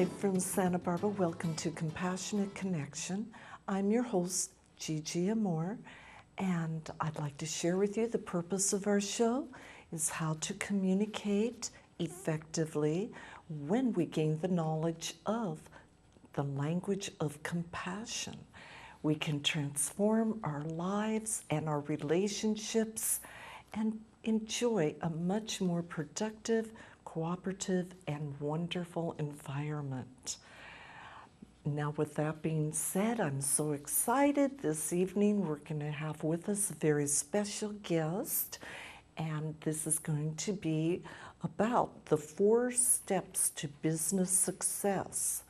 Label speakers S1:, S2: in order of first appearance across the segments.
S1: Hi from Santa Barbara. Welcome to Compassionate Connection. I'm your host, GiGi Amour, and I'd like to share with you the purpose of our show is how to communicate effectively when we gain the knowledge of the language of compassion. We can transform our lives and our relationships and enjoy a much more productive, cooperative, and wonderful environment. Now, with that being said, I'm so excited. This evening, we're going to have with us a very special guest, and this is going to be about the 4 steps to business success.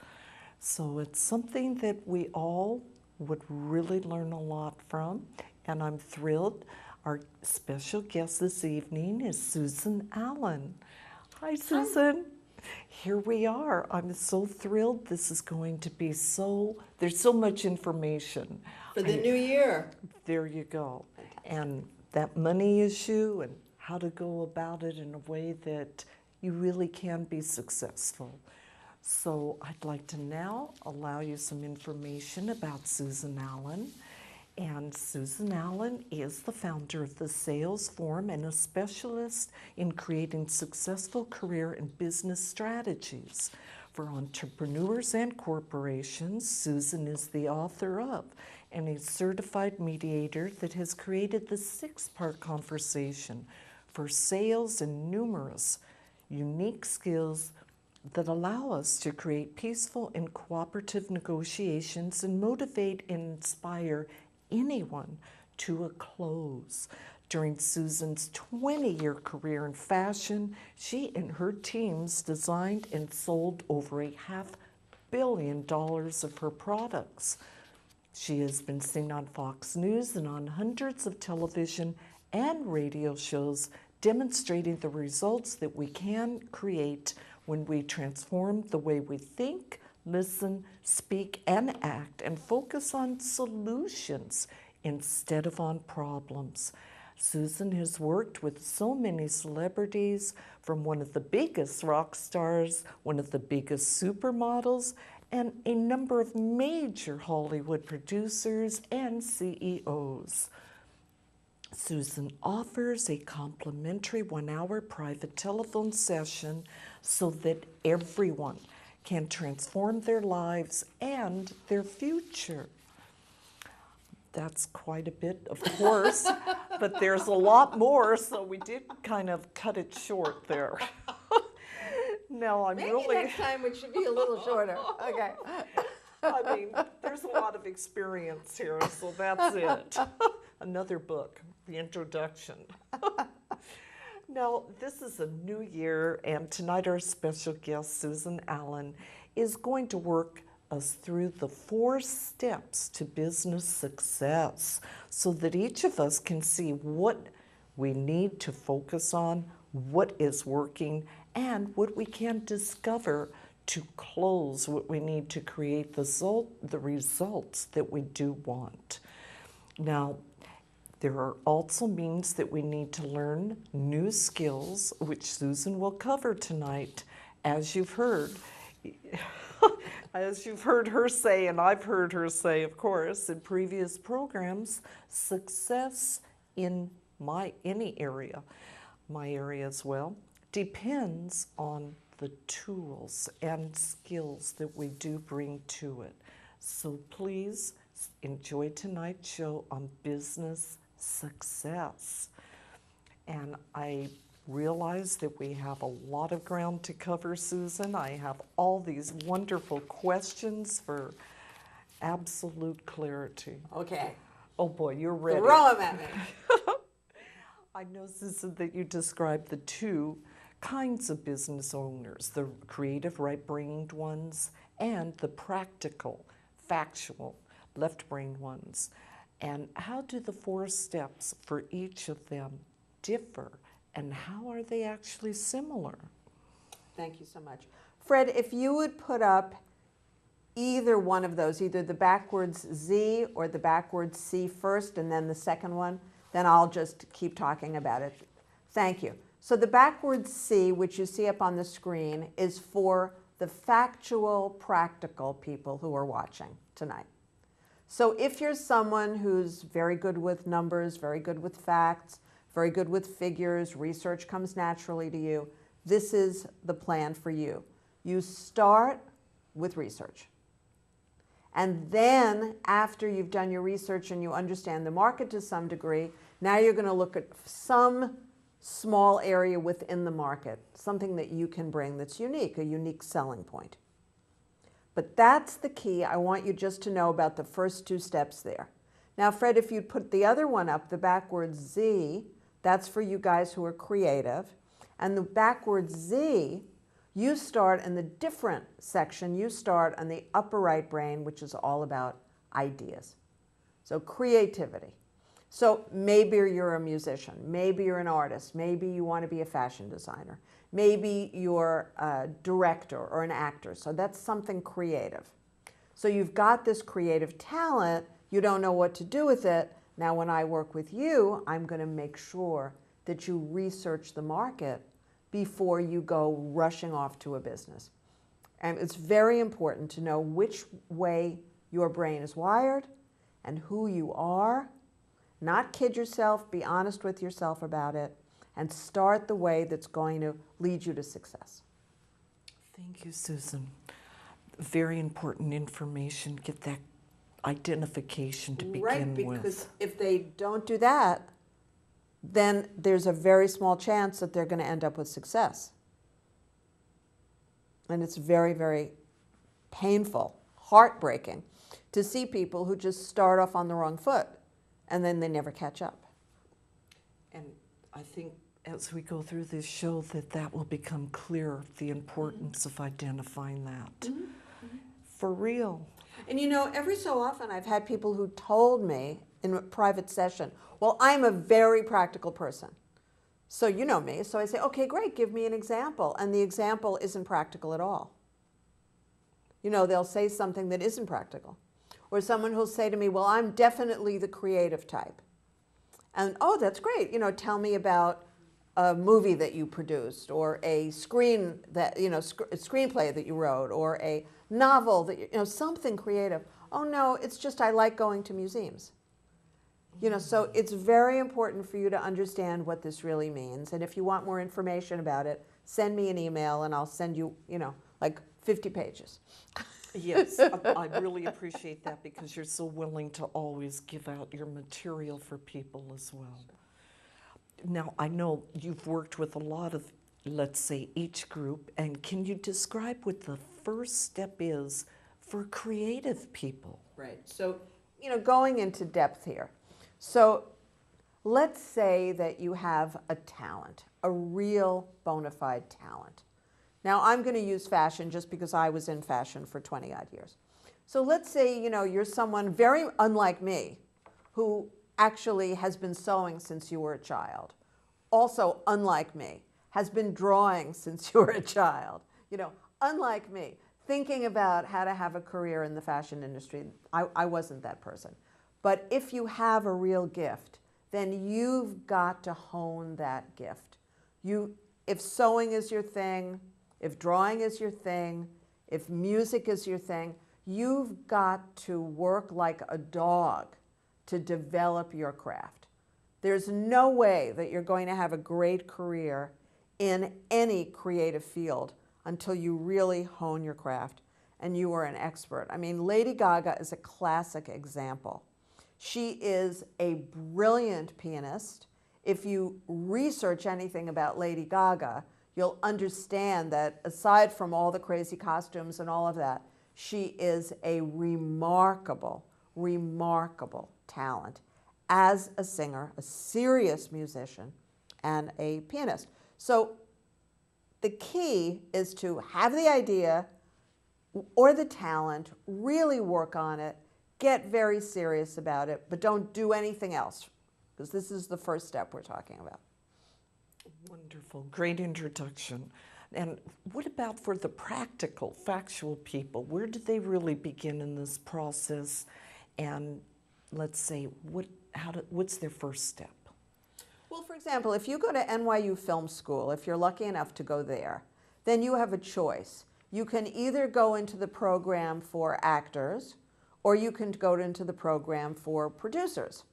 S1: So it's something that we all would really learn a lot from, and I'm thrilled. Our special guest this evening is Susan Allan. Hi, Susan. Hi. Here we are. I'm so thrilled. This is going to be there's so much information.
S2: For the new year.
S1: There you go. And that money issue and how to go about it in a way that you really can be successful. So I'd like to now allow you some information about Susan Allan. And Susan Allan is the founder of the Sales Forum and a specialist in creating successful career and business strategies for entrepreneurs and corporations. Susan is the author of and a certified mediator that has created the 6-part conversation for sales and numerous unique skills that allow us to create peaceful and cooperative negotiations and motivate and inspire anyone to a close. During Susan's 20-year career in fashion, she and her teams designed and sold over $500 million of her products. She has been seen on Fox News and on hundreds of television and radio shows demonstrating the results that we can create when we transform the way we think, listen, speak, and act, and focus on solutions instead of on problems. Susan has worked with so many celebrities, from one of the biggest rock stars, one of the biggest supermodels, and a number of major Hollywood producers and CEOs. Susan offers a complimentary 1-hour private telephone session so that everyone can transform their lives and their future. That's quite a bit, of course, but there's a lot more, so we did kind of cut it short there. No,
S2: Maybe next time it should be a little shorter. Okay.
S1: I mean, there's a lot of experience here, so that's it. Another book, the introduction. Now, this is a new year, and tonight our special guest, Susan Allan, is going to work us through the 4 steps to business success so that each of us can see what we need to focus on, what is working, and what we can discover to close what we need to create the results that we do want. Now, there are also means that we need to learn new skills, which Susan will cover tonight. As you've heard, her say, and I've heard her say, of course, in previous programs, success in any area, my area as well, depends on the tools and skills that we do bring to it. So please enjoy tonight's show on business success. And I realize that we have a lot of ground to cover, Susan. I have all these wonderful questions for absolute clarity.
S2: Okay.
S1: Oh boy, you're ready.
S2: Throw them at me.
S1: I know, Susan, that you described the 2 kinds of business owners, the creative, right-brained ones, and the practical, factual, left-brained ones. And how do the 4 steps for each of them differ, and how are they actually similar?
S2: Thank you so much. Fred, if you would put up either one of those, either the backwards Z or the backwards C first and then the second one, then I'll just keep talking about it. Thank you. So the backwards C, which you see up on the screen, is for the factual, practical people who are watching tonight. So if you're someone who's very good with numbers, very good with facts, very good with figures, research comes naturally to you, this is the plan for you. You start with research. And then after you've done your research and you understand the market to some degree, now you're going to look at some small area within the market, something that you can bring that's unique, a unique selling point. But that's the key. I want you just to know about the first two steps there. Now, Fred, if you'd put the other one up, the backwards Z, that's for you guys who are creative. And the backwards Z, you start in the different section. You start on the upper right brain, which is all about ideas. So creativity. So maybe you're a musician, maybe you're an artist, maybe you want to be a fashion designer, maybe you're a director or an actor. So that's something creative. So you've got this creative talent, you don't know what to do with it. Now when I work with you, I'm going to make sure that you research the market before you go rushing off to a business. And it's very important to know which way your brain is wired and who you are. Not kid yourself, be honest with yourself about it, and start the way that's going to lead you to success.
S1: Thank you, Susan. Very important information. Get that identification to begin
S2: Right, because
S1: with.
S2: if they don't do that, then there's a very small chance that they're going to end up with success. And it's very, very painful, heartbreaking to see people who just start off on the wrong foot and then they never catch up.
S1: And I think as we go through this show that will become clear, the importance of identifying that. For real.
S2: And you know, every so often I've had people who told me in a private session, well, I'm a very practical person. So you know me. So I say, okay, great, give me an example. And the example isn't practical at all. You know, they'll say something that isn't practical. Or someone who'll say to me, well, I'm definitely the creative type. And, oh, that's great. You know, tell me about a movie that you produced, or a screenplay that you wrote, or a novel that, you know, something creative. Oh, no, it's just I like going to museums. You know, so it's very important for you to understand what this really means. And if you want more information about it, send me an email and I'll send you, you know, like 50 pages.
S1: Yes, I really appreciate that because you're so willing to always give out your material for people as well. Now, I know you've worked with a lot of, let's say, each group, and can you describe what the first step is for creative people?
S2: Right. So, you know, going into depth here. So let's say that you have a talent, a real bona fide talent. Now, I'm going to use fashion just because I was in fashion for 20-odd years. So let's say, you know, you're someone very unlike me who actually has been sewing since you were a child. Also, unlike me, has been drawing since you were a child. You know, unlike me, thinking about how to have a career in the fashion industry. I wasn't that person. But if you have a real gift, then you've got to hone that gift. If sewing is your thing, if drawing is your thing, if music is your thing, you've got to work like a dog to develop your craft. There's no way that you're going to have a great career in any creative field until you really hone your craft and you are an expert. I mean, Lady Gaga is a classic example. She is a brilliant pianist. If you research anything about Lady Gaga, you'll understand that aside from all the crazy costumes and all of that, she is a remarkable, remarkable talent as a singer, a serious musician, and a pianist. So the key is to have the idea or the talent, really work on it, get very serious about it, but don't do anything else, because this is the first step we're talking about.
S1: Wonderful, great introduction. And what about for the practical, factual people? Where do they really begin in this process? And let's say, what's their first step?
S2: Well, for example, if you go to NYU Film School, if you're lucky enough to go there, then you have a choice. You can either go into the program for actors, or you can go into the program for producers.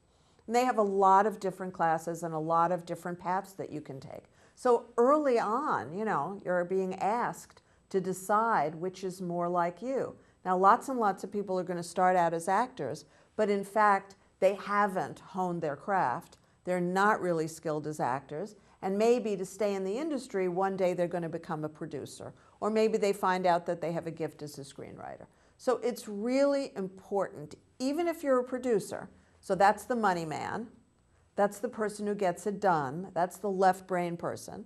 S2: And they have a lot of different classes and a lot of different paths that you can take. So early on, you're being asked to decide which is more like you. Now, lots and lots of people are going to start out as actors, but in fact, they haven't honed their craft. They're not really skilled as actors. And maybe to stay in the industry, one day they're going to become a producer. Or maybe they find out that they have a gift as a screenwriter. So it's really important, even if you're a producer. So that's the money man. That's the person who gets it done. That's the left brain person.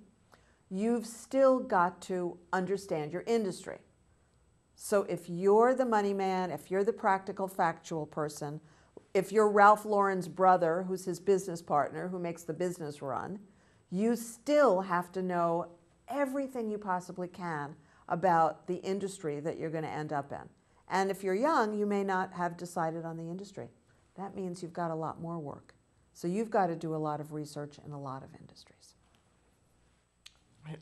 S2: You've still got to understand your industry. So if you're the money man, if you're the practical, factual person, if you're Ralph Lauren's brother, who's his business partner, who makes the business run, you still have to know everything you possibly can about the industry that you're going to end up in. And if you're young, you may not have decided on the industry. That means you've got a lot more work. So you've got to do a lot of research in a lot of industries.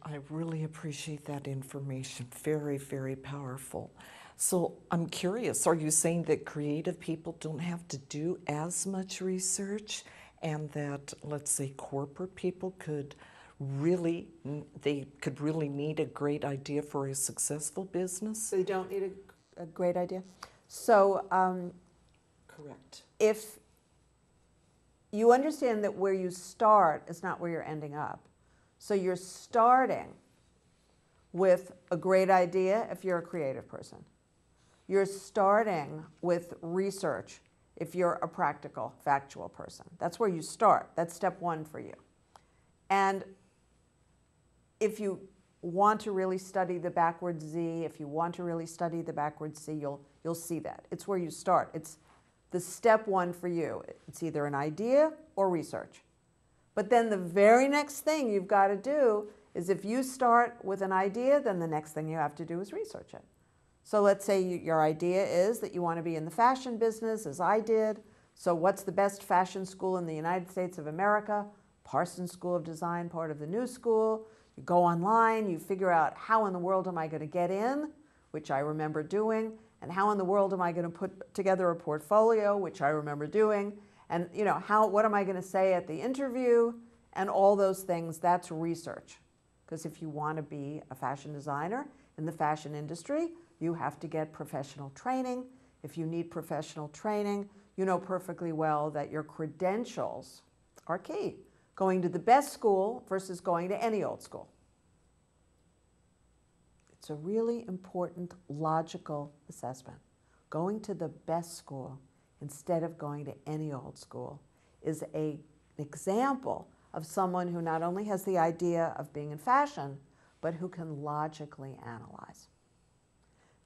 S1: I really appreciate that information. Very, very powerful. So I'm curious, are you saying that creative people don't have to do as much research, and that, let's say, corporate people could really need a great idea for a successful business?
S2: So you don't need a great idea? So
S1: Correct.
S2: if you understand that where you start is not where you're ending up. So you're starting with a great idea if you're a creative person. You're starting with research if you're a practical, factual person. That's where you start. That's step one for you. And if you want to really study the backwards Z, if you want to really study the backwards C, you'll see that. It's where you start. It's the step one for you. It's either an idea or research. But then the very next thing you've got to do is, if you start with an idea, then the next thing you have to do is research it. So let's say your idea is that you want to be in the fashion business, as I did. So what's the best fashion school in the United States of America? Parsons School of Design, part of the New School. You go online, you figure out, how in the world am I going to get in, which I remember doing, and how in the world am I going to put together a portfolio, which I remember doing, and what am I going to say at the interview, and all those things. That's research. Because if you want to be a fashion designer in the fashion industry, you have to get professional training. If you need professional training, you know perfectly well that your credentials are key. Going to the best school versus going to any old school. It's a really important logical assessment. Going to the best school instead of going to any old school is an example of someone who not only has the idea of being in fashion, but who can logically analyze.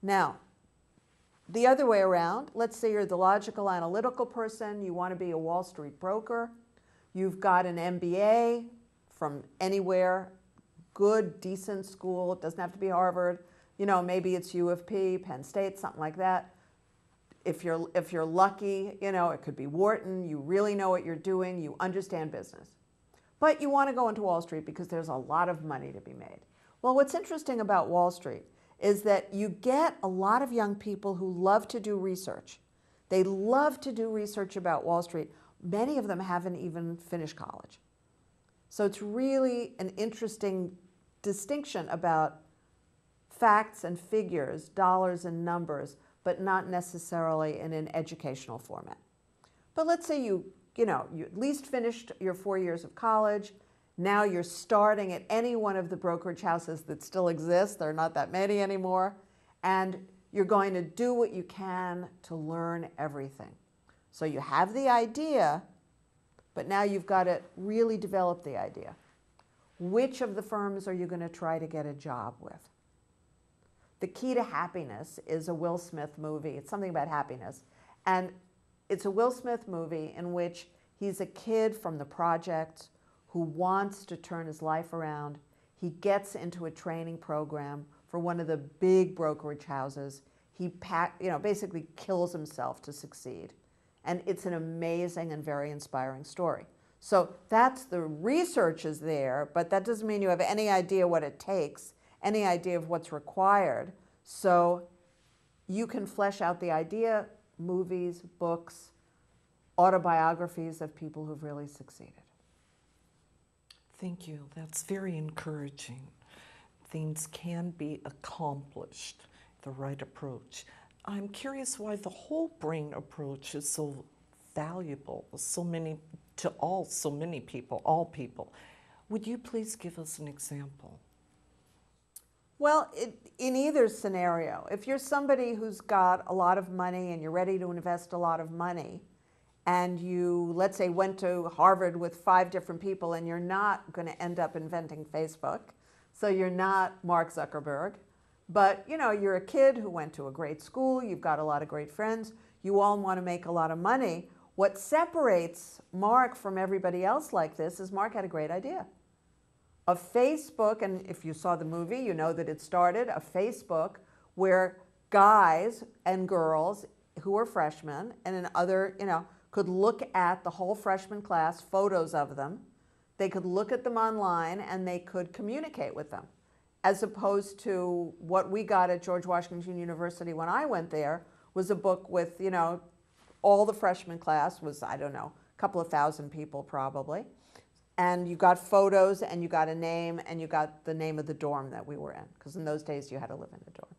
S2: Now, the other way around, let's say you're the logical analytical person, you want to be a Wall Street broker, you've got an MBA from anywhere, good, decent school, it doesn't have to be Harvard, maybe it's U of P, Penn State, something like that. If you're lucky, it could be Wharton, you really know what you're doing, you understand business. But you want to go into Wall Street because there's a lot of money to be made. Well, what's interesting about Wall Street is that you get a lot of young people who love to do research. They love to do research about Wall Street. Many of them haven't even finished college. So it's really an interesting distinction about facts and figures, dollars and numbers, but not necessarily in an educational format. But let's say you at least finished your 4 years of college. Now you're starting at any one of the brokerage houses that still exist. There are not that many anymore. And you're going to do what you can to learn everything. So you have the idea, but now you've got to really develop the idea. Which of the firms are you going to try to get a job with? The Key to Happiness is a Will Smith movie. It's something about happiness. And it's a Will Smith movie in which he's a kid from the projects who wants to turn his life around. He gets into a training program for one of the big brokerage houses. He basically kills himself to succeed. And it's an amazing and very inspiring story. So that's the research is there, but that doesn't mean you have any idea what it takes, any idea of what's required. So you can flesh out the idea, movies, books, autobiographies of people who've really succeeded.
S1: Thank you. That's very encouraging. Things can be accomplished, the right approach. I'm curious why the whole brain approach is so valuable, so many people, all people. Would you please give us an example?
S2: Well, in either scenario, if you're somebody who's got a lot of money and you're ready to invest a lot of money, and you, let's say, went to Harvard with 5 different people, and you're not going to end up inventing Facebook, so you're not Mark Zuckerberg, but you're a kid who went to a great school, you've got a lot of great friends, you all want to make a lot of money. What separates Mark from everybody else like this is Mark had a great idea. A Facebook, and if you saw the movie, you know that it started a Facebook where guys and girls who are freshmen and in other, could look at the whole freshman class, photos of them. They could look at them online and they could communicate with them. As opposed to what we got at George Washington University when I went there was a book with, all the freshman class was, I don't know, a couple of thousand people probably. And you got photos and you got a name and you got the name of the dorm that we were in, because in those days you had to live in a dorm.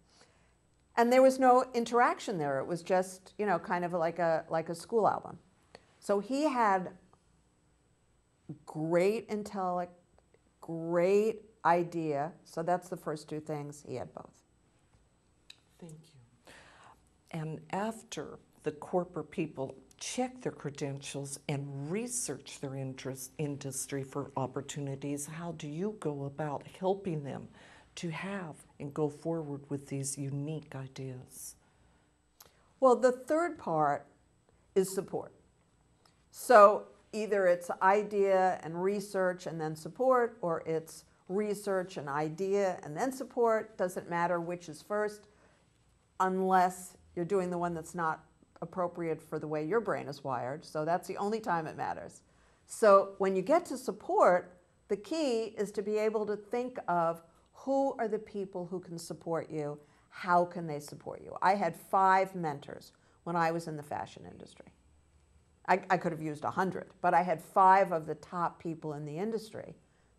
S2: And there was no interaction there. It was just, kind of like a school album. So he had great intellect, great idea. So that's the first 2 things. He had both.
S1: Thank you. And after the corporate people check their credentials and research their industry for opportunities, how do you go about helping them to have and go forward with these unique ideas?
S2: Well, the third part is support. So either it's idea and research and then support, or it's research and idea and then support. Doesn't matter which is first, unless you're doing the one that's not appropriate for the way your brain is wired. So that's the only time it matters. So when you get to support, the key is to be able to think of who are the people who can support you, how can they support you. I had 5 mentors when I was in the fashion industry. I could have used 100, but I had 5 of the top people in the industry,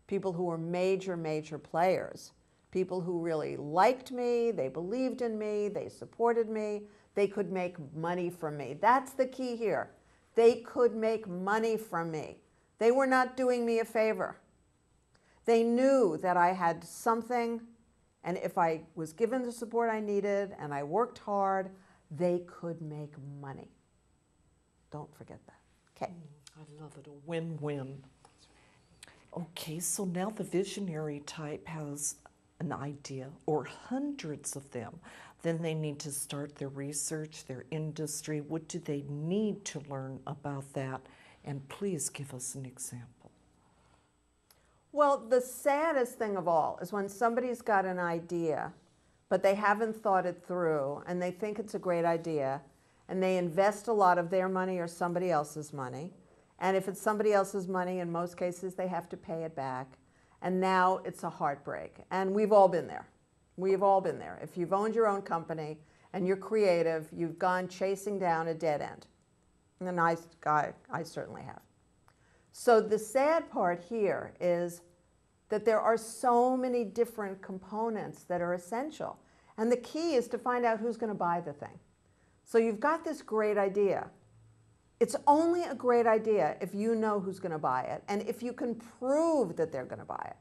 S2: people who were major, major players, people who really liked me, they believed in me, they supported me, they could make money from me. That's the key here. They could make money from me. They were not doing me a favor. They knew that I had something, and if I was given the support I needed and I worked hard, they could make money. Don't forget that. Okay.
S1: I love it, a win-win. Okay, so now the visionary type has an idea, or hundreds of them. Then they need to start their research, their industry. What do they need to learn about that? And please give us an example.
S2: Well, the saddest thing of all is when somebody's got an idea, but they haven't thought it through, and they think it's a great idea, and they invest a lot of their money or somebody else's money. And if it's somebody else's money, in most cases, they have to pay it back. And now it's a heartbreak. And we've all been there. We've all been there. If you've owned your own company and you're creative, you've gone chasing down a dead end. And I certainly have. So the sad part here is that there are so many different components that are essential. And the key is to find out who's going to buy the thing. So you've got this great idea. It's only a great idea if you know who's going to buy it and if you can prove that they're going to buy it.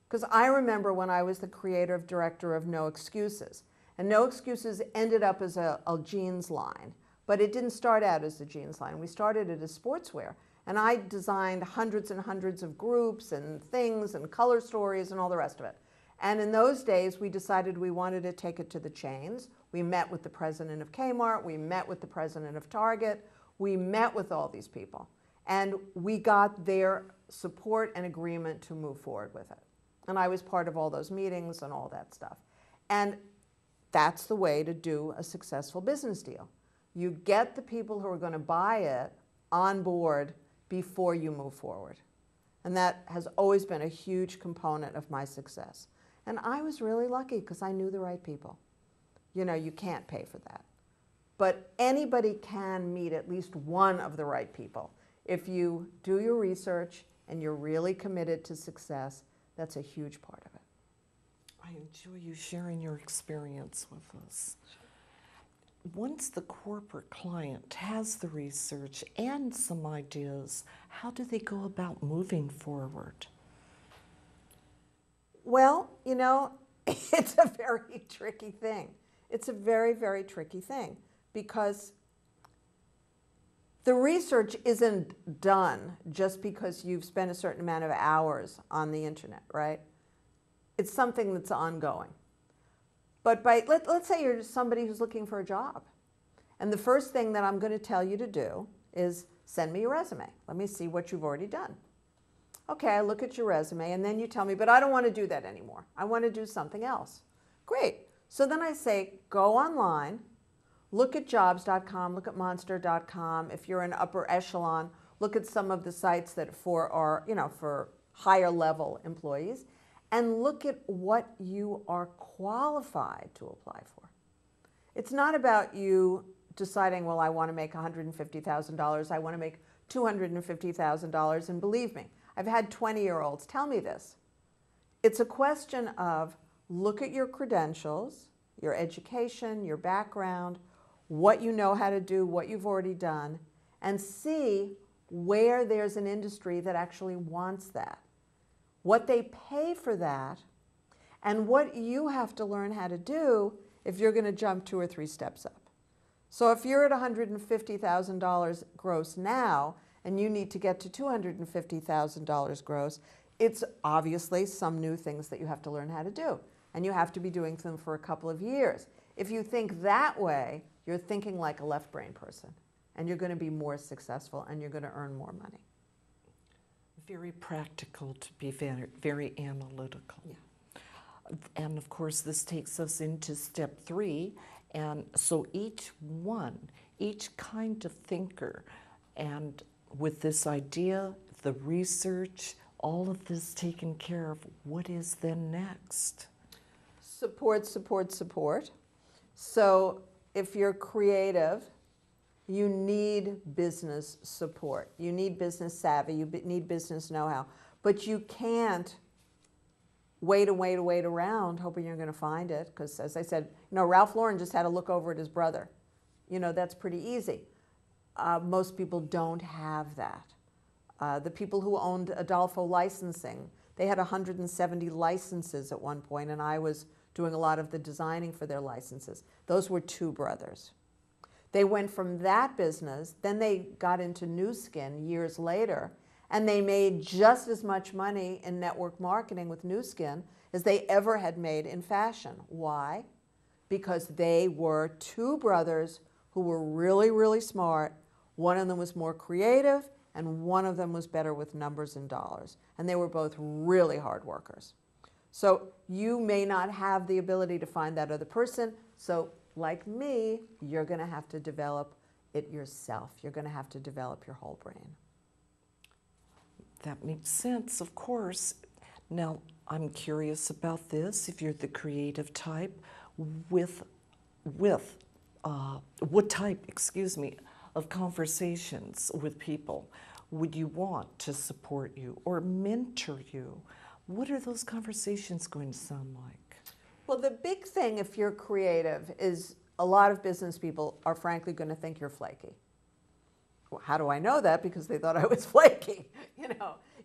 S2: Because I remember when I was the creative director of No Excuses, and No Excuses ended up as a jeans line, but it didn't start out as a jeans line. We started it as sportswear. And I designed hundreds and hundreds of groups and things and color stories and all the rest of it. And in those days, we decided we wanted to take it to the chains. We met with the president of Kmart. We met with the president of Target. We met with all these people. And we got their support and agreement to move forward with it. And I was part of all those meetings and all that stuff. And that's the way to do a successful business deal. You get the people who are going to buy it on board before you move forward. And that has always been a huge component of my success. And I was really lucky because I knew the right people. you know, you can't pay for that. But anybody can meet at least one of the right people. If you do your research and you're really committed to success, that's a huge part of it.
S1: I enjoy you sharing your experience with us. Once the corporate client has the research and some ideas, how do they go about moving forward?
S2: Well, you know, it's a very tricky thing. It's a very, very tricky thing because the research isn't done just because you've spent a certain amount of hours on the internet, right? It's something that's ongoing. But let's say you're somebody who's looking for a job. And the first thing that I'm going to tell you to do is send me your resume. Let me see what you've already done. Okay, I look at your resume, and then you tell me, but I don't want to do that anymore. I want to do something else. Great. So then I say, go online, look at jobs.com, look at monster.com. If you're an upper echelon, look at some of the sites that for higher level employees, and look at what you are qualified to apply for. It's not about you deciding, well, I want to make $150,000, I want to make $250,000, and believe me, I've had 20-year-olds tell me this. It's a question of look at your credentials, your education, your background, what you know how to do, what you've already done, and see where there's an industry that actually wants that, what they pay for that, and what you have to learn how to do if you're going to jump 2 or 3 steps up. So if you're at $150,000 gross now, and you need to get to $250,000 gross, it's obviously some new things that you have to learn how to do. And you have to be doing them for a couple of years. If you think that way, you're thinking like a left brain person. And you're going to be more successful and you're going to earn more money.
S1: Very practical to be very, very analytical.
S2: Yeah.
S1: And of course, this takes us into step 3. And so each kind of thinker, and with this idea, the research, all of this taken care of, what is then next?
S2: Support, support, support. So if you're creative, you need business support. You need business savvy. You need business know-how. But you can't wait around hoping you're going to find it. Because as I said, Ralph Lauren just had to look over at his brother. That's pretty easy. Most people don't have that. The people who owned Adolfo Licensing, they had 170 licenses at one point, and I was doing a lot of the designing for their licenses. Those were 2 brothers. They went from that business, then they got into Nu Skin years later, and they made just as much money in network marketing with Nu Skin as they ever had made in fashion. Why? Because they were 2 brothers who were really, really smart. One of them was more creative, and one of them was better with numbers and dollars. And they were both really hard workers. So you may not have the ability to find that other person. So like me, you're going to have to develop it yourself. You're going to have to develop your whole brain.
S1: That makes sense, of course. Now, I'm curious about this. If you're the creative type, what type, of conversations with people would you want to support you or mentor you? What are those conversations going to sound like?
S2: Well, the big thing if you're creative is a lot of business people are frankly going to think you're flaky. Well, how do I know that? Because they thought I was flaky,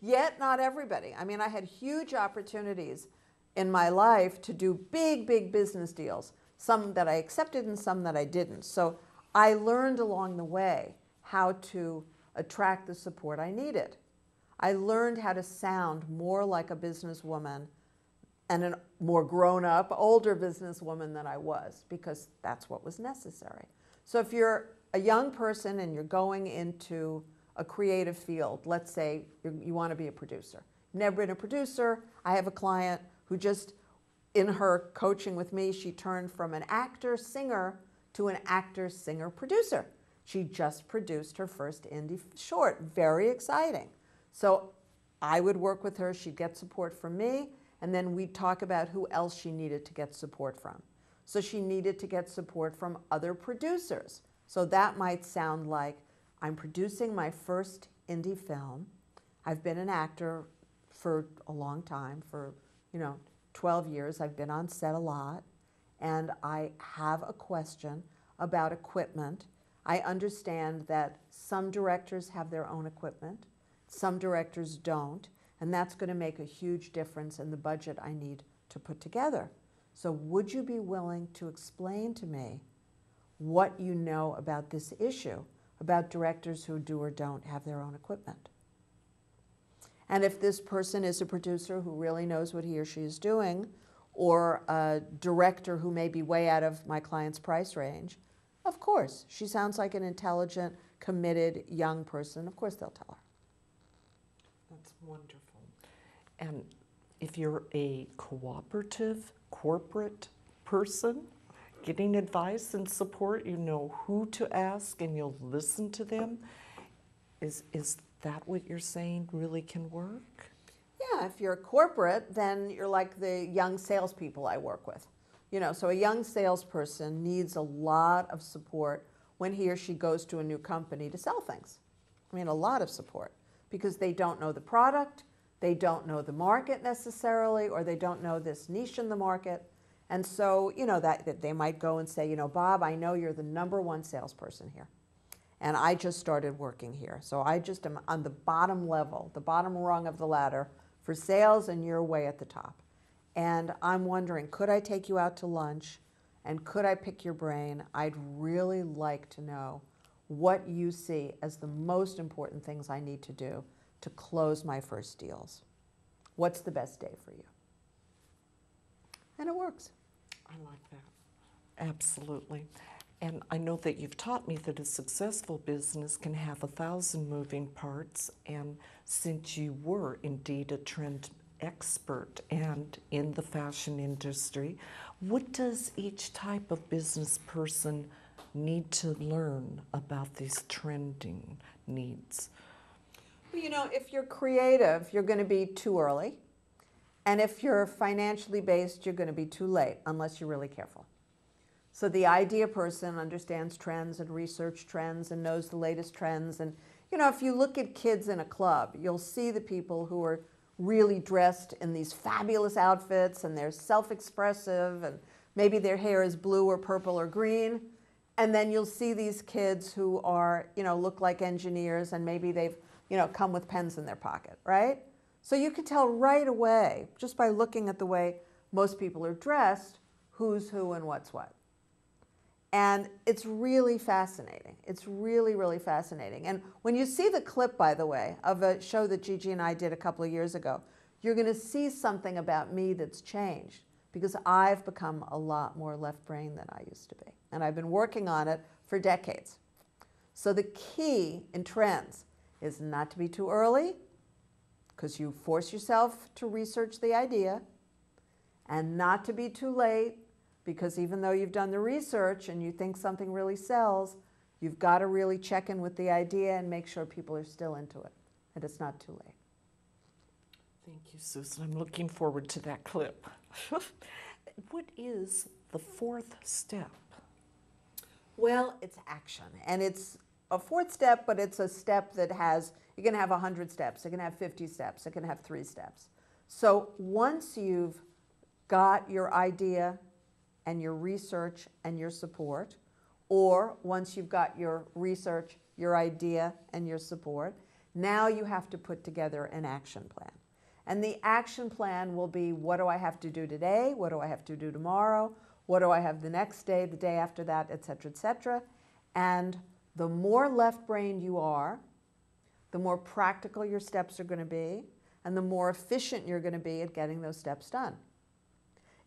S2: Yet not everybody. I mean, I had huge opportunities in my life to do big, big business deals, some that I accepted and some that I didn't. So I learned along the way how to attract the support I needed. I learned how to sound more like a businesswoman and a more grown-up, older businesswoman than I was, because that's what was necessary. So if you're a young person and you're going into a creative field, let's say you want to be a producer. Never been a producer. I have a client who just, in her coaching with me, she turned from an actor, singer to an actor, singer, producer. She just produced her first indie short. Very exciting. So I would work with her. She'd get support from me, and then we'd talk about who else she needed to get support from. So she needed to get support from other producers. So that might sound like, I'm producing my first indie film. I've been an actor for a long time, for 12 years. I've been on set a lot, and I have a question about equipment. I understand that some directors have their own equipment, some directors don't, and that's going to make a huge difference in the budget I need to put together. So would you be willing to explain to me what you know about this issue, about directors who do or don't have their own equipment? And if this person is a producer who really knows what he or she is doing, or a director who may be way out of my client's price range, of course, she sounds like an intelligent, committed young person. Of course they'll tell her.
S1: That's wonderful. And if you're a cooperative, corporate person, getting advice and support, you know who to ask and you'll listen to them. Is that what you're saying really can work?
S2: Yeah, if you're a corporate, then you're like the young salespeople I work with. So a young salesperson needs a lot of support when he or she goes to a new company to sell things. I mean, a lot of support, because they don't know the product, they don't know the market necessarily, or they don't know this niche in the market. And so, that they might go and say, Bob, I know you're the #1 salesperson here. And I just started working here. So I just am on the bottom level, the bottom rung of the ladder for sales, and you're way at the top. And I'm wondering, could I take you out to lunch, and could I pick your brain? I'd really like to know what you see as the most important things I need to do to close my first deals. What's the best day for you? And it works.
S1: I like that. Absolutely. And I know that you've taught me that a successful business can have 1,000 moving parts. And since you were indeed a trend expert and in the fashion industry, what does each type of business person need to learn about these trending needs?
S2: Well, if you're creative, you're going to be too early. And if you're financially based, you're going to be too late, unless you're really careful. So the idea person understands trends and research trends and knows the latest trends. And, if you look at kids in a club, you'll see the people who are really dressed in these fabulous outfits, and they're self-expressive, and maybe their hair is blue or purple or green. And then you'll see these kids who are, look like engineers, and maybe they've, come with pens in their pocket, right? So you can tell right away, just by looking at the way most people are dressed, who's who and what's what. And it's really fascinating. It's really, really fascinating. And when you see the clip, by the way, of a show that GiGi and I did a couple of years ago, you're going to see something about me that's changed, because I've become a lot more left-brained than I used to be. And I've been working on it for decades. So the key in trends is not to be too early, because you force yourself to research the idea, and not to be too late, because even though you've done the research and you think something really sells, you've got to really check in with the idea and make sure people are still into it, and it's not too late.
S1: Thank you, Susan. I'm looking forward to that clip. What is the 4th step?
S2: Well, it's action. And it's a 4th step, but it's a step that has, you can have 100 steps, it can have 50 steps, it can have 3 steps. So once you've got your idea and your research and your support, or once you've got your research, your idea, and your support, now you have to put together an action plan. And the action plan will be, what do I have to do today? What do I have to do tomorrow? What do I have the next day, the day after that, et cetera, et cetera. And the more left-brained you are, the more practical your steps are going to be, and the more efficient you're going to be at getting those steps done.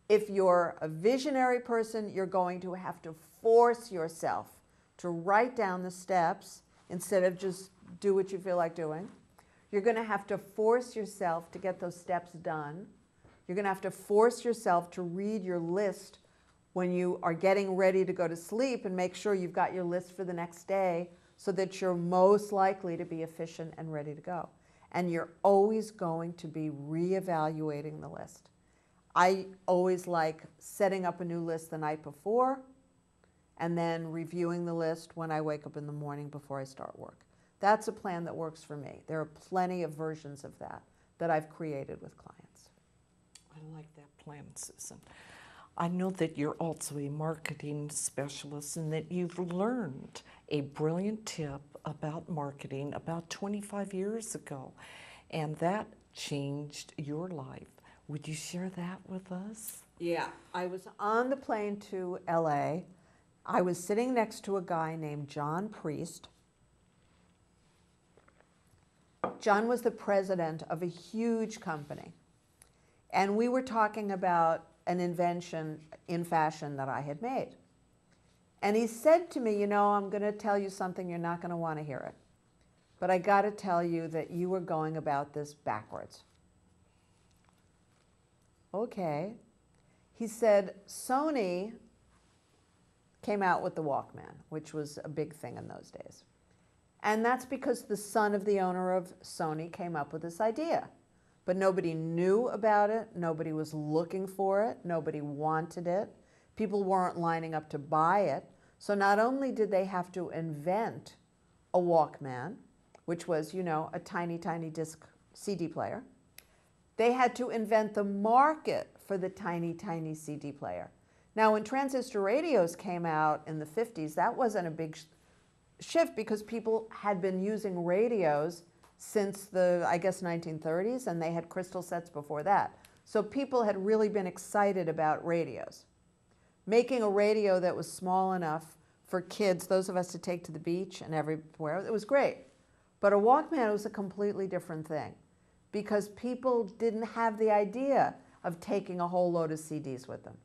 S2: If you're a visionary person, you're going to have to force yourself to write down the steps instead of just do what you feel like doing. You're going to have to force yourself to get those steps done. You're going to have to force yourself to read your list when you are getting ready to go to sleep, and make sure you've got your list for the next day so that you're most likely to be efficient and ready to go. And you're always going to be reevaluating the list. I always like setting up a new list the night before and then reviewing the list when I wake up in the morning before I start work. That's a plan that works for me. There are plenty of versions of that I've created with clients.
S1: I like that plan, Susan. I know that you're also a marketing specialist and that you've learned a brilliant tip about marketing about 25 years ago, and that changed your life. Would you share that with us?
S2: Yeah, I was on the plane to LA. I was sitting next to a guy named John Priest. John was the president of a huge company. And we were talking about an invention in fashion that I had made. And he said to me, you know, I'm going to tell you something, you're not going to want to hear it. But I got to tell you that you were going about this backwards. Okay. He said, Sony came out with the Walkman, which was a big thing in those days. And that's because the son of the owner of Sony came up with this idea. But nobody knew about it, nobody was looking for it, nobody wanted it, people weren't lining up to buy it. So not only did they have to invent a Walkman, which was, you know, a tiny, tiny disc CD player, they had to invent the market for the tiny, tiny CD player. Now, when transistor radios came out in the 50s, that wasn't a big shift because people had been using radios since the, I guess, 1930s, and they had crystal sets before that. So people had really been excited about radios. Making a radio that was small enough for kids, those of us to take to the beach and everywhere, it was great. But a Walkman was a completely different thing because people didn't have the idea of taking a whole load of CDs with them.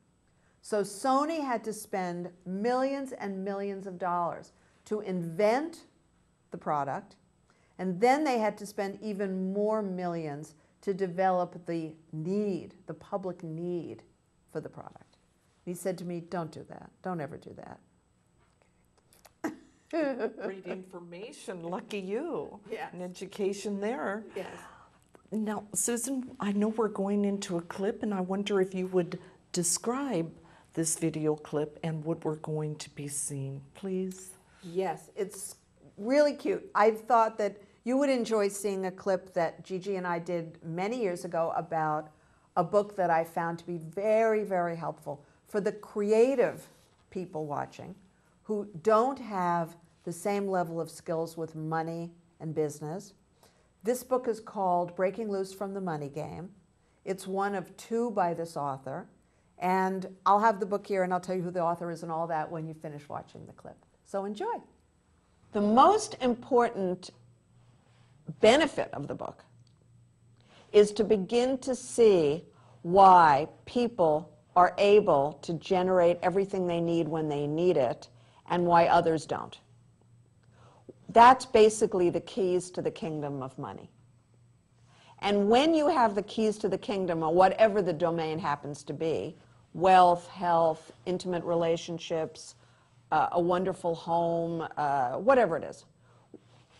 S2: So Sony had to spend millions and millions of dollars to invent the product, and then they had to spend even more millions to develop the need, the public need for the product. He said to me, don't do that. Don't ever do that.
S1: Great information. Lucky you.
S2: Yes.
S1: An education there.
S2: Yes.
S1: Now, Susan, I know we're going into a clip, and I wonder if you would describe this video clip and what we're going to be seeing, please.
S2: Yes, it's really cute. I thought that you would enjoy seeing a clip that GiGi and I did many years ago about a book that I found to be very, very helpful for the creative people watching who don't have the same level of skills with money and business. This book is called Breaking Loose from the Money Game. It's one of two by this author. And I'll have the book here and I'll tell you who the author is and all that when you finish watching the clip. So enjoy. The most important benefit of the book is to begin to see why people are able to generate everything they need when they need it and why others don't. That's basically the keys to the kingdom of money. And when you have the keys to the kingdom, or whatever the domain happens to be, wealth, health, intimate relationships, a wonderful home, whatever it is,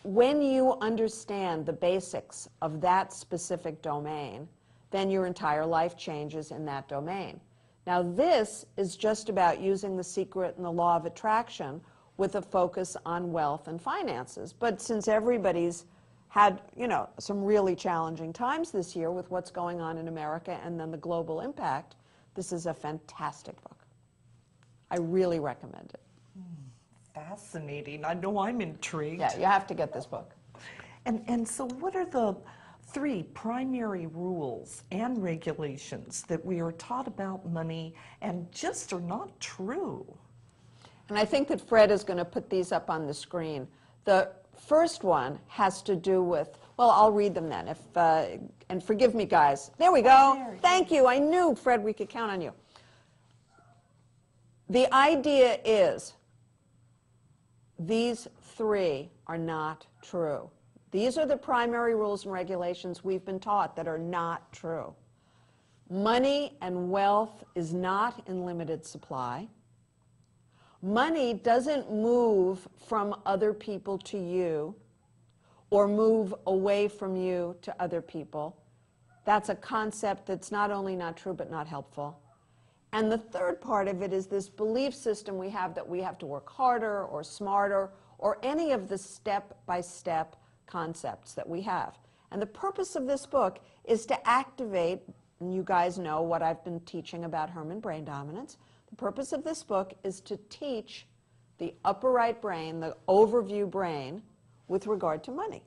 S2: when you understand the basics of that specific domain, then your entire life changes in that domain. Now, this is just about using the secret and the law of attraction with a focus on wealth and finances. But since everybody's had, you know, some really challenging times this year with what's going on in America and then the global impact, this is a fantastic book. I really recommend it.
S1: Fascinating. I know I'm intrigued.
S2: Yeah, you have to get this book.
S1: And so what are the three primary rules and regulations that we are taught about money and just are not true?
S2: And I think that Fred is going to put these up on the screen. The first one has to do with, well, I'll read them then. And forgive me, guys. There we go. Thank you. I knew, Fred, we could count on you. The idea is these three are not true. These are the primary rules and regulations we've been taught that are not true. Money and wealth is not in limited supply. Money doesn't move from other people to you or move away from you to other people. That's a concept that's not only not true, but not helpful. And the third part of it is this belief system we have that we have to work harder or smarter or any of the step-by-step concepts that we have. And the purpose of this book is to activate, and you guys know what I've been teaching about Herrmann brain dominance. The purpose of this book is to teach the upper right brain, the overview brain, with regard to money.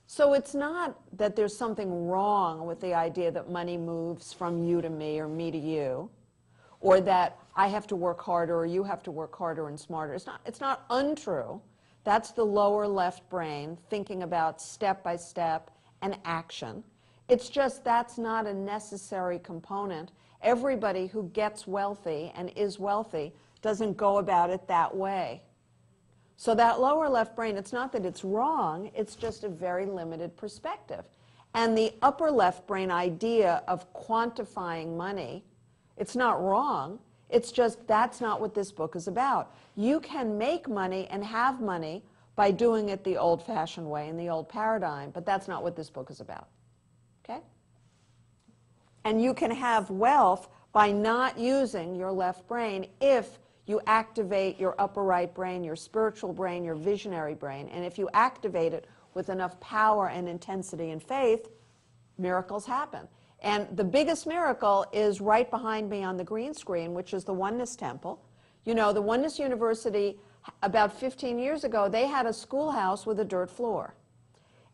S2: So it's not that there's something wrong with the idea that money moves from you to me or me to you, or that I have to work harder or you have to work harder and smarter. It's not untrue. That's the lower left brain thinking about step by step and action. It's just that's not a necessary component. Everybody who gets wealthy and is wealthy doesn't go about it that way. So that lower left brain, it's not that it's wrong, it's just a very limited perspective. And the upper left brain idea of quantifying money, it's not wrong, it's just that's not what this book is about. You can make money and have money by doing it the old-fashioned way in the old paradigm, but that's not what this book is about. Okay? And you can have wealth by not using your left brain if you activate your upper right brain, your spiritual brain, your visionary brain. And if you activate it with enough power and intensity and faith, miracles happen. And the biggest miracle is right behind me on the green screen, which is the Oneness Temple. You know, the Oneness University, about 15 years ago, they had a schoolhouse with a dirt floor.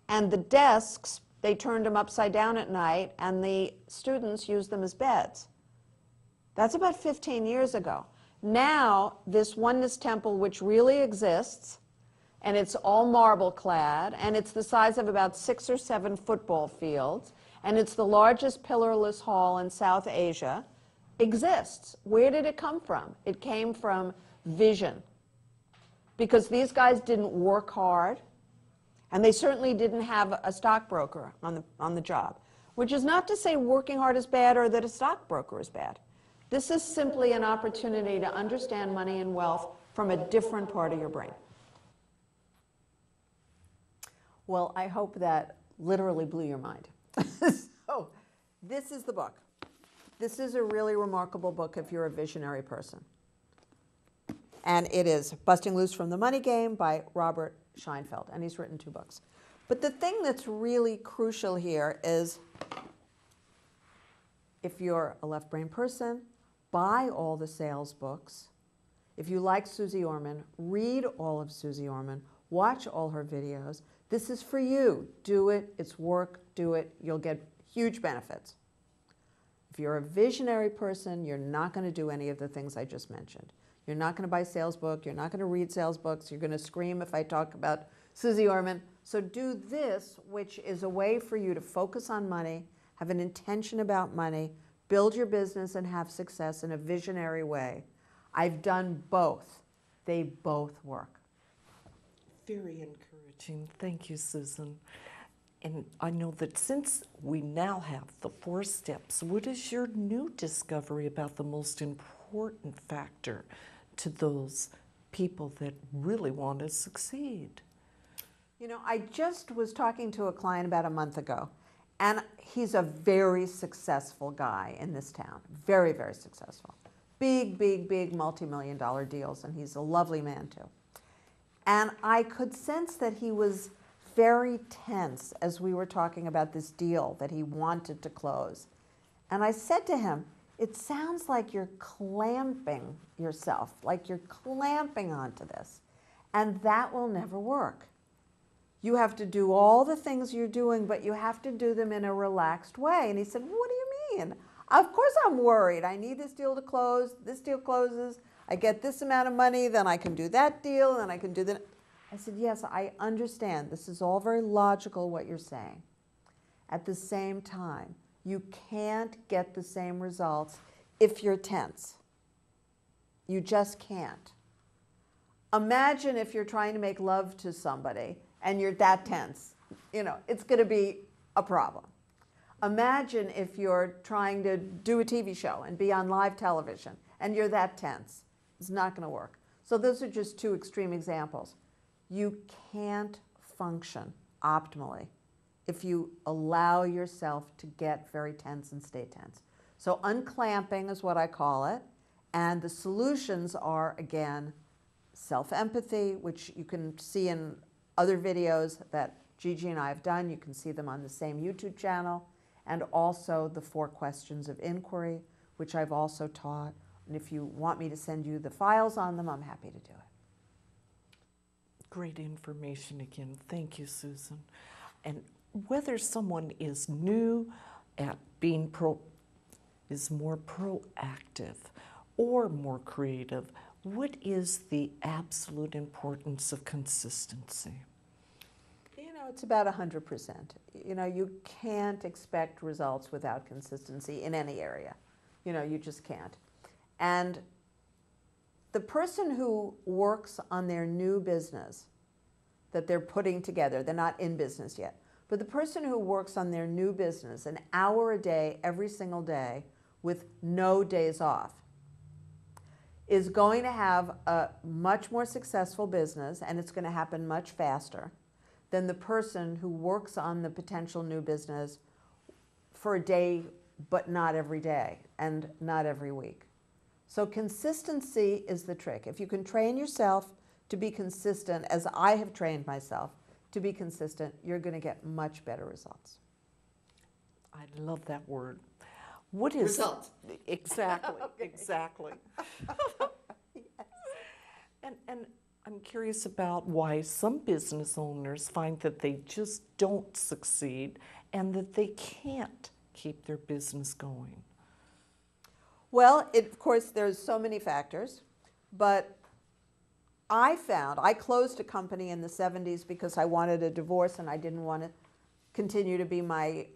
S2: And the desks, they turned them upside down at night, and the students used them as beds. That's about 15 years ago. Now, this Oneness Temple, which really exists, and it's all marble clad, and it's the size of about 6 or 7 football fields, and it's the largest pillarless hall in South Asia, exists. Where did it come from? It came from vision. Because these guys didn't work hard, and they certainly didn't have a stockbroker on the job, which is not to say working hard is bad or that a stockbroker is bad. This is simply an opportunity to understand money and wealth from a different part of your brain. Well, I hope that literally blew your mind. So, this is the book. This is a really remarkable book if you're a visionary person. And it is Busting Loose from the Money Game by Robert Scheinfeld. And he's written 2 books. But the thing that's really crucial here is if you're a left brain person, buy all the sales books. If you like Susie Orman, read all of Susie Orman, watch all her videos. This is for you. Do it. It's work. Do it. You'll get huge benefits. If you're a visionary person, you're not going to do any of the things I just mentioned. You're not going to buy a sales book. You're not going to read sales books. You're going to scream if I talk about Susie Orman. So do this, which is a way for you to focus on money, have an intention about money, build your business and have success in a visionary way. I've done both. They both work.
S1: Very encouraging. Thank you, Susan. And I know that since we now have the 4 steps, what is your new discovery about the most important factor to those people that really want to succeed?
S2: You know, I just was talking to a client about a month ago, and he's a very successful guy in this town. Very, very successful. Big, big, big multi-million-dollar deals, and he's a lovely man too. And I could sense that he was very tense as we were talking about this deal that he wanted to close. And I said to him, it sounds like you're clamping yourself, like you're clamping onto this. And that will never work. You have to do all the things you're doing, but you have to do them in a relaxed way. And he said, what do you mean? Of course I'm worried. I need this deal to close. This deal closes. I get this amount of money, then I can do that deal, and then I can do that. I said, yes, I understand. This is all very logical, what you're saying. At the same time, you can't get the same results if you're tense. You just can't. Imagine if you're trying to make love to somebody and you're that tense. You know, it's going to be a problem. Imagine if you're trying to do a TV show and be on live television and you're that tense. It's not going to work. So those are just 2 extreme examples. You can't function optimally if you allow yourself to get very tense and stay tense. So unclamping is what I call it. And the solutions are, again, self-empathy, which you can see in other videos that GiGi and I have done. You can see them on the same YouTube channel. And also the 4 questions of inquiry, which I've also taught. And if you want me to send you the files on them, I'm happy to do it.
S1: Great information again. Thank you, Susan. And whether someone is new at being is more proactive or more creative, what is the absolute importance of consistency?
S2: You know, it's about 100%. You know, you can't expect results without consistency in any area. You know, you just can't. And the person who works on their new business that they're putting together, they're not in business yet, but the person who works on their new business an hour a day, every single day, with no days off, is going to have a much more successful business, and it's going to happen much faster than the person who works on the potential new business for a day, but not every day and not every week. So consistency is the trick. If you can train yourself to be consistent, as I have trained myself to be consistent, you're going to get much better results.
S1: I love that word. What is
S2: results?
S1: Exactly,
S2: Okay.
S1: Exactly. Yes. And I'm curious about why some business owners find that they just don't succeed and that they can't keep their business going.
S2: Well, of course, there's so many factors, but I closed a company in the 70s because I wanted a divorce and I didn't want to continue to be my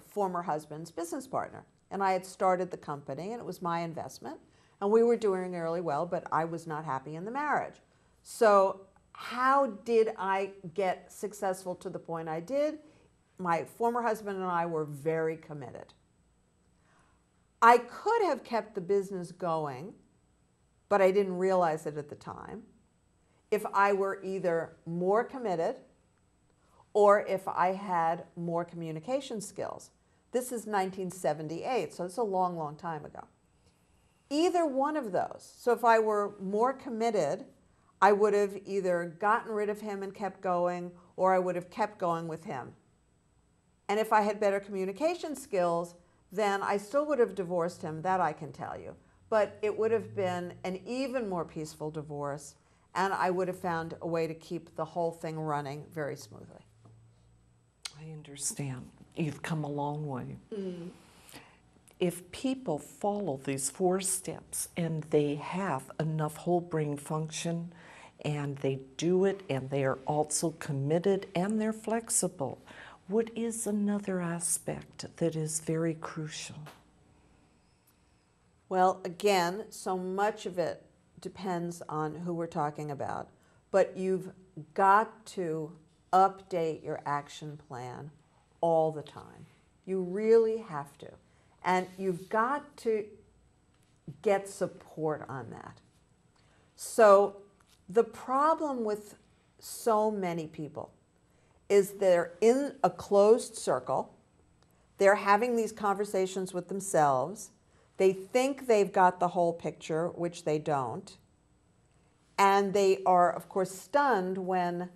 S2: former husband's business partner. And I had started the company, and it was my investment, and we were doing really well, but I was not happy in the marriage. So how did I get successful to the point I did? My former husband and I were very committed. I could have kept the business going, but I didn't realize it at the time, if I were either more committed or if I had more communication skills. This is 1978, so it's a long, long time ago. Either one of those. So if I were more committed, I would have either gotten rid of him and kept going, or I would have kept going with him. And if I had better communication skills, then I still would have divorced him, that I can tell you. But it would have been an even more peaceful divorce, and I would have found a way to keep the whole thing running very smoothly.
S1: I understand. You've come a long way.
S2: Mm.
S1: If people follow these 4 steps and they have enough whole brain function and they do it and they are also committed and they're flexible, what is another aspect that is very crucial?
S2: Well, again, so much of it depends on who we're talking about, but you've got to update your action plan all the time. You really have to. And you've got to get support on that. So the problem with so many people is they're in a closed circle. They're having these conversations with themselves. They think they've got the whole picture, which they don't. And they are, of course, stunned when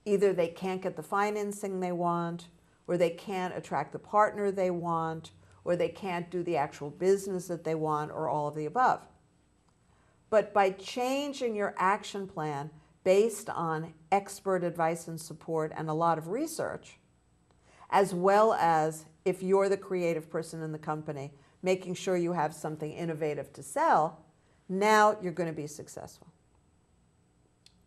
S2: either they can't get the financing they want, or they can't attract the partner they want, or they can't do the actual business that they want, or all of the above. But by changing your action plan based on expert advice and support and a lot of research, as well as, if you're the creative person in the company, making sure you have something innovative to sell, now you're going to be successful.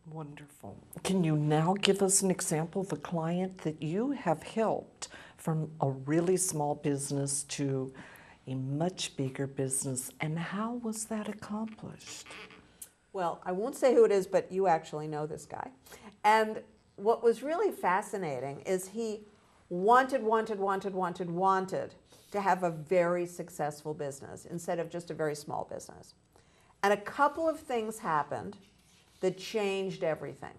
S1: Wonderful. Can you now give us an example of a client that you have helped from a really small business to a much bigger business, and how was that accomplished?
S2: Well, I won't say who it is, but you actually know this guy. And what was really fascinating is he wanted to have a very successful business instead of just a very small business. And a couple of things happened that changed everything.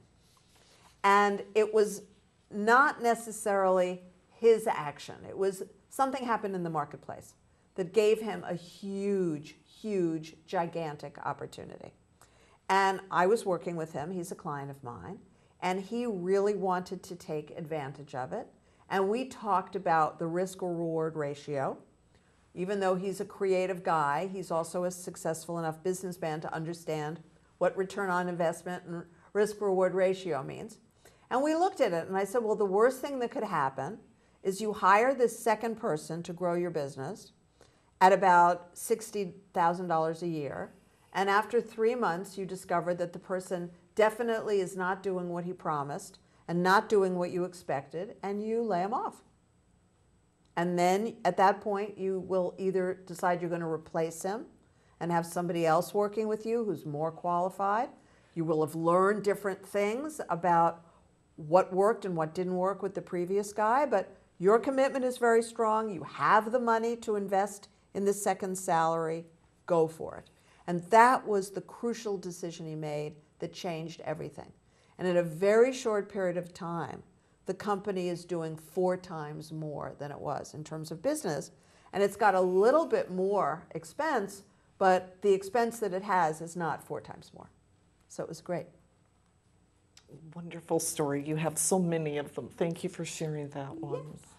S2: And it was not necessarily his action. It was something happened in the marketplace that gave him a huge, huge, gigantic opportunity. And I was working with him. He's a client of mine. And he really wanted to take advantage of it. And we talked about the risk-reward ratio. Even though he's a creative guy, he's also a successful enough businessman to understand what return on investment and risk-reward ratio means. And we looked at it, and I said, well, the worst thing that could happen is you hire this second person to grow your business at about $60,000 a year, and after 3 months, you discover that the person definitely is not doing what he promised and not doing what you expected, and you lay him off. And then at that point, you will either decide you're going to replace him and have somebody else working with you who's more qualified. You will have learned different things about what worked and what didn't work with the previous guy, but your commitment is very strong. You have the money to invest in the second salary. Go for it. And that was the crucial decision he made that changed everything. And in a very short period of time, the company is doing 4 times more than it was in terms of business. And it's got a little bit more expense, but the expense that it has is not 4 times more. So it was great.
S1: Wonderful story. You have so many of them. Thank you for sharing that one.
S2: Yes.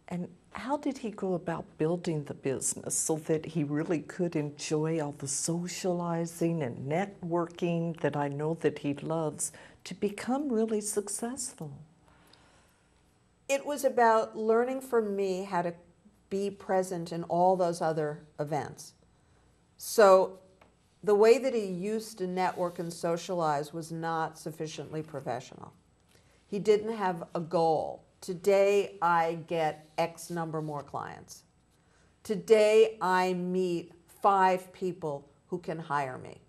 S1: And how did he go about building the business so that he really could enjoy all the socializing and networking that I know that he loves to become really successful?
S2: It was about learning from me how to be present in all those other events. So the way that he used to network and socialize was not sufficiently professional. He didn't have a goal. Today I get X number more clients. Today I meet 5 people who can hire me.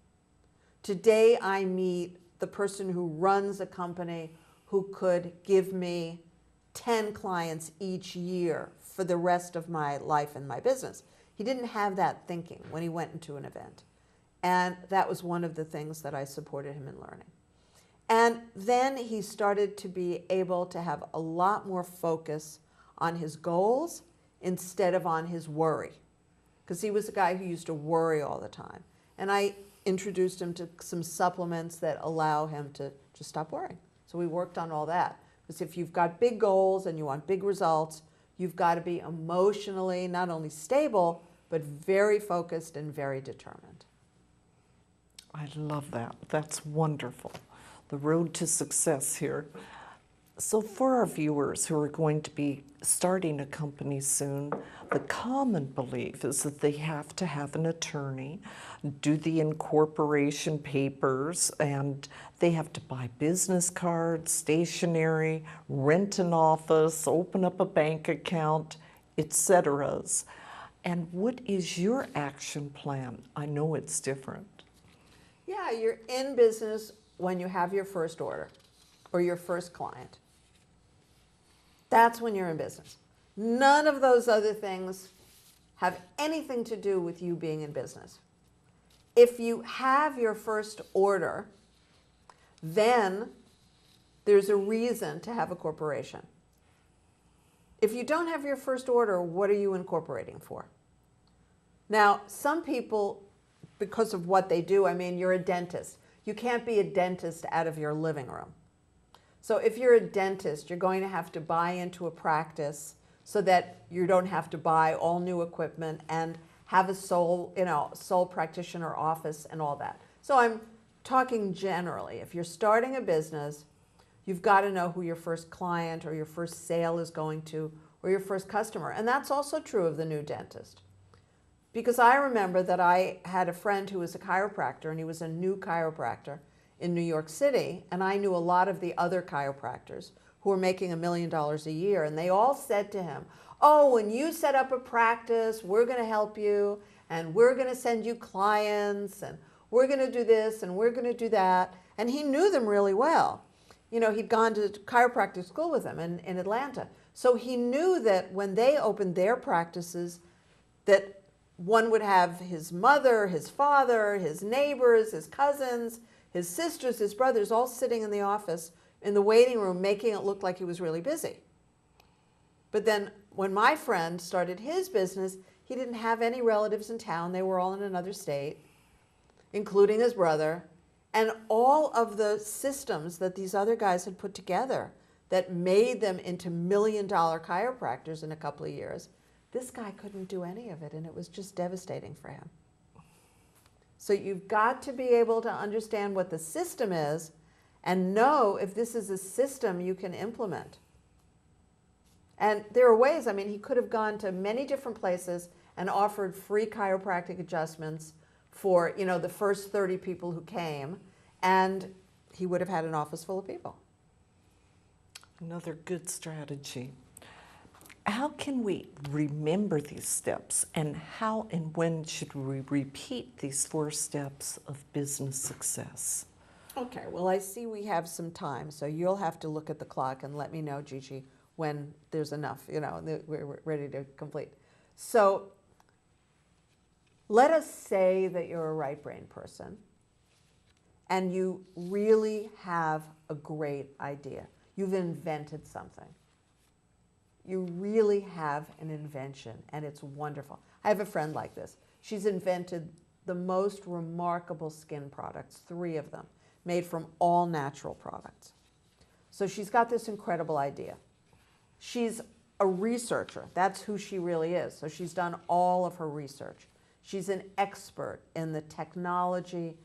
S2: Today I meet the person who runs a company who could give me 10 clients each year for the rest of my life and my business. He didn't have that thinking when he went into an event. And that was one of the things that I supported him in learning. And then he started to be able to have a lot more focus on his goals instead of on his worry. Because he was a guy who used to worry all the time. And I introduced him to some supplements that allow him to just stop worrying. So we worked on all that. Because if you've got big goals and you want big results, you've got to be emotionally not only stable, but very focused and very determined.
S1: I love that. That's wonderful. The road to success here. So for our viewers who are going to be starting a company soon, the common belief is that they have to have an attorney, do the incorporation papers, and they have to buy business cards, stationery, rent an office, open up a bank account, etc. And what is your action plan? I know it's different.
S2: Yeah, you're in business when you have your first order or your first client. That's when you're in business. None of those other things have anything to do with you being in business. If you have your first order, then there's a reason to have a corporation. If you don't have your first order, what are you incorporating for? Now, some people, because of what they do, I mean, you're a dentist. You can't be a dentist out of your living room. So if you're a dentist, you're going to have to buy into a practice so that you don't have to buy all new equipment and have a sole practitioner office and all that. So I'm talking generally. If you're starting a business, you've got to know who your first client or your first sale is going to, or your first customer. And that's also true of the new dentist. Because I remember that I had a friend who was a chiropractor, and he was a new chiropractor in New York City, and I knew a lot of the other chiropractors who were making $1 million a year, and they all said to him, oh, when you set up a practice, we're going to help you, and we're going to send you clients, and we're going to do this, and we're going to do that. And he knew them really well. You know, he'd gone to chiropractic school with them in Atlanta. So he knew that when they opened their practices, that one would have his mother, his father, his neighbors, his cousins, his sisters, his brothers, all sitting in the office in the waiting room, making it look like he was really busy. But then when my friend started his business, he didn't have any relatives in town. They were all in another state, including his brother. And all of the systems that these other guys had put together that made them into million-dollar chiropractors in a couple of years, this guy couldn't do any of it, and it was just devastating for him. So you've got to be able to understand what the system is and know if this is a system you can implement. And there are ways, I mean, he could have gone to many different places and offered free chiropractic adjustments for, you know, the first 30 people who came, and he would have had an office full of people.
S1: Another good strategy. How can we remember these steps, and how and when should we repeat these 4 steps of business success?
S2: Okay, well, I see we have some time, so you'll have to look at the clock and let me know, GiGi, when there's enough, you know, we're ready to complete. So let us say that you're a right brain person and you really have a great idea. You've invented something. You really have an invention, and it's wonderful. I have a friend like this. She's invented the most remarkable skin products, 3 of them, made from all natural products. So she's got this incredible idea. She's a researcher. That's who she really is. So she's done all of her research. She's an expert in the technology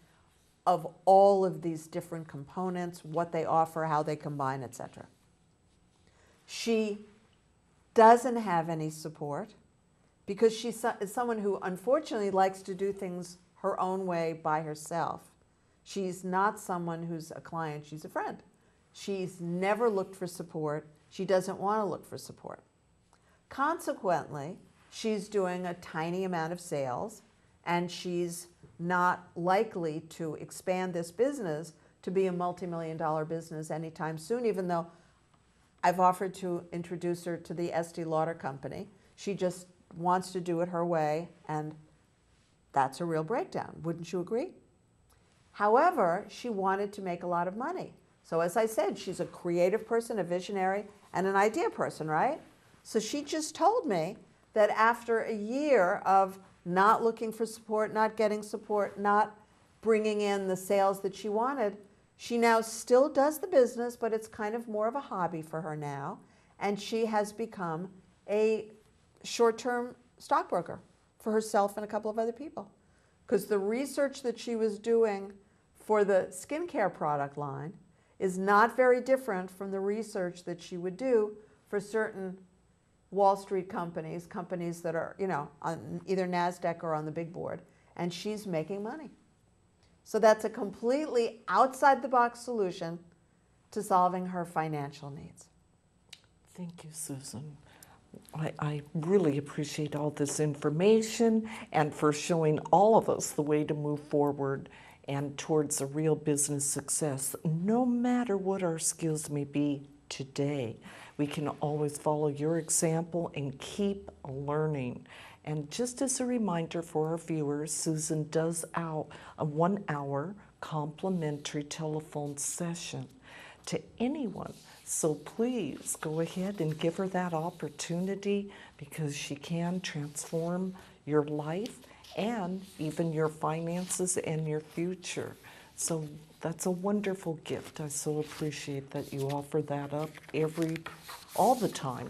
S2: of all of these different components, what they offer, how they combine, etc. She doesn't have any support because she is someone who unfortunately likes to do things her own way by herself. She's not someone who's a client, she's a friend. She's never looked for support. She doesn't want to look for support. Consequently, she's doing a tiny amount of sales, and she's not likely to expand this business to be a multi-million-dollar business anytime soon, even though I've offered to introduce her to the Estee Lauder company. She just wants to do it her way, and that's a real breakdown. Wouldn't you agree? However, she wanted to make a lot of money. So as I said, she's a creative person, a visionary, and an idea person, right? So she just told me that after a year of not looking for support, not getting support, not bringing in the sales that she wanted, she now still does the business, but it's kind of more of a hobby for her now. And she has become a short-term stockbroker for herself and a couple of other people. Because the research that she was doing for the skincare product line is not very different from the research that she would do for certain Wall Street companies, companies that are, you know, on either NASDAQ or on the big board, and she's making money. So that's a completely outside-the-box solution to solving her financial needs.
S1: Thank you, Susan. I really appreciate all this information and for showing all of us the way to move forward and towards a real business success, no matter what our skills may be today. We can always follow your example and keep learning. And just as a reminder for our viewers, Susan does out a 1-hour complimentary telephone session to anyone. So please go ahead and give her that opportunity, because she can transform your life and even your finances and your future. So that's a wonderful gift. I so appreciate that you offer that up all the time.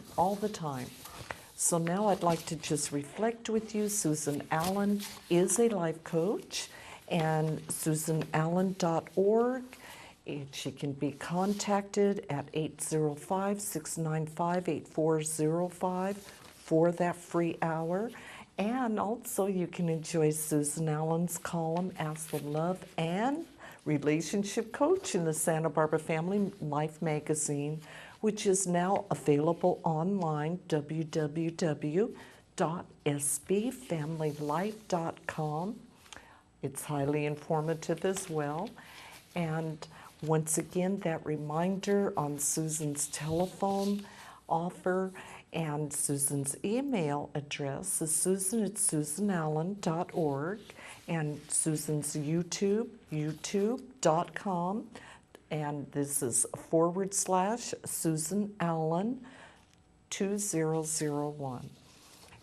S1: So now I'd like to just reflect with you. Susan Allan is a life coach, and susanallan.org. She can be contacted at 805-695-8405 for that free hour. And also you can enjoy Susan Allan's column as the Love and Relationship Coach in the Santa Barbara Family Life magazine, which is now available online, www.sbfamilylife.com. It's highly informative as well. And once again, that reminder on Susan's telephone offer and Susan's email address is susan@susanallan.org, and Susan's YouTube, youtube.com, and this is /Susan Allan 2001.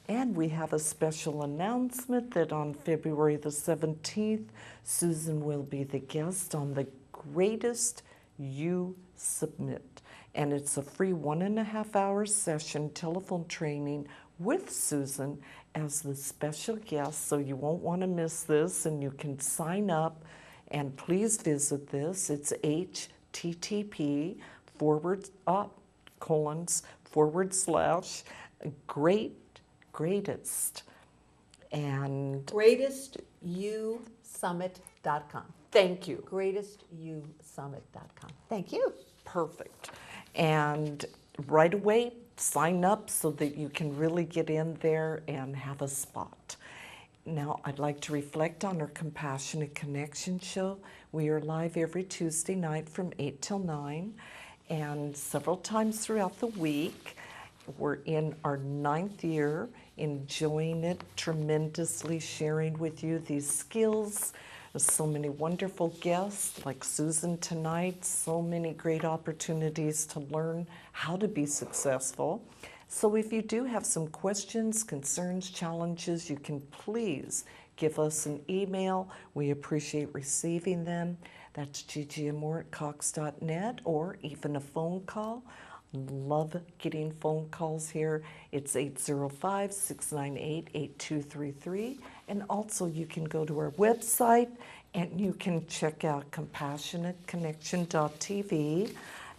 S1: And we have a special announcement that on February the 17th, Susan will be the guest on The Greatest You Submit. And it's a free 1.5-hour session telephone training with Susan as the special guest, so you won't want to miss this, and you can sign up. And please visit this. It's http://greatest and
S2: GreatestYouSummit.com.
S1: thank you.
S2: GreatestYouSummit.com. Thank you.
S1: Perfect. And right away, sign up so that you can really get in there and have a spot. Now, I'd like to reflect on our Compassionate Connection show. We are live every Tuesday night from 8 till 9, and several times throughout the week. We're in our 9th year, enjoying it tremendously, sharing with you these skills. There's so many wonderful guests like Susan tonight, so many great opportunities to learn how to be successful. So if you do have some questions, concerns, challenges, you can please give us an email. We appreciate receiving them. That's GiGi@cox.net, or even a phone call. Love getting phone calls here. It's 805-698-8233. And also you can go to our website and you can check out CompassionateConnectionty.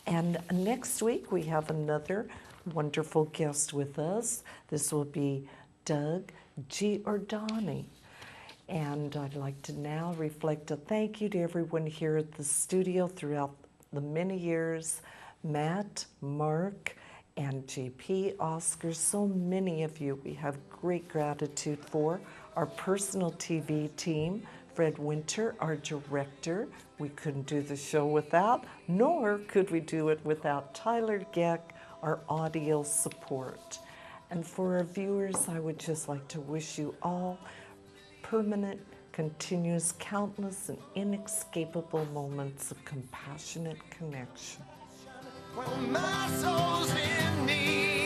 S1: And next week we have another wonderful guest with us. This will be Doug Giordani. And I'd like to now reflect a thank you to everyone here at the studio throughout the many years. Matt, Mark, and JP, Oscar, so many of you we have great gratitude for. Our personal TV team, Fred Winter, our director. We couldn't do the show without, nor could we do it without Tyler Geck, our audio support. And for our viewers, I would just like to wish you all permanent, continuous, countless, and inescapable moments of compassionate connection.
S3: When my soul's in need.